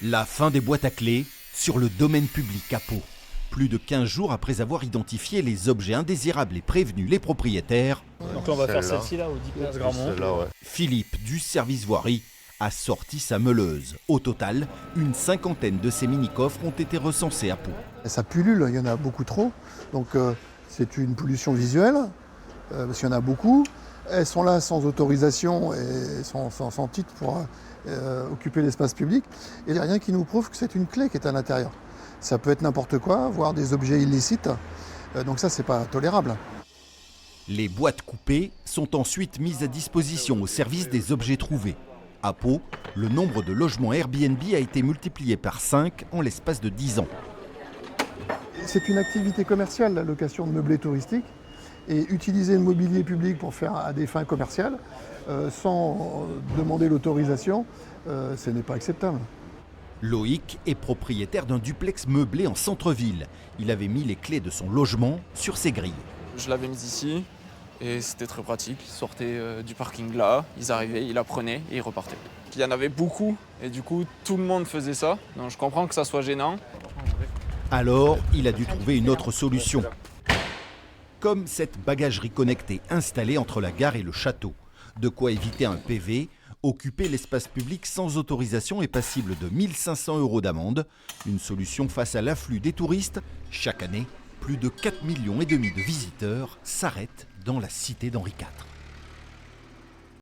La fin des boîtes à clés sur le domaine public à Pau. Plus de 15 jours après avoir identifié les objets indésirables et prévenu les propriétaires, donc là on va faire celle-ci là, au 10 places Gramont. Ouais. Philippe du service voirie a sorti sa meuleuse. Au total, une cinquantaine de ces mini-coffres ont été recensés à Pau. Ça pullule, il y en a beaucoup trop, donc c'est une pollution visuelle, parce qu'il y en a beaucoup. Elles sont là sans autorisation et sans titre pour occuper l'espace public. Et il n'y a rien qui nous prouve que c'est une clé qui est à l'intérieur. Ça peut être n'importe quoi, voire des objets illicites, donc ça c'est pas tolérable. Les boîtes coupées sont ensuite mises à disposition au service des objets trouvés. À Pau, le nombre de logements Airbnb a été multiplié par 5 en l'espace de 10 ans. C'est une activité commerciale, la location de meublés touristiques. Et utiliser le mobilier public pour faire à des fins commerciales, sans demander l'autorisation, ce n'est pas acceptable. Loïc est propriétaire d'un duplex meublé en centre-ville. Il avait mis les clés de son logement sur ses grilles. Je l'avais mise ici et c'était très pratique. Ils sortaient du parking là, ils arrivaient, ils la prenaient et ils repartaient. Il y en avait beaucoup et du coup tout le monde faisait ça. Donc je comprends que ça soit gênant. Alors, il a dû trouver une autre solution. Comme cette bagagerie connectée installée entre la gare et le château. De quoi éviter un PV. Occuper l'espace public sans autorisation est passible de 1 500 € d'amende. Une solution face à l'afflux des touristes. Chaque année, plus de 4,5 millions de visiteurs s'arrêtent dans la cité d'Henri IV.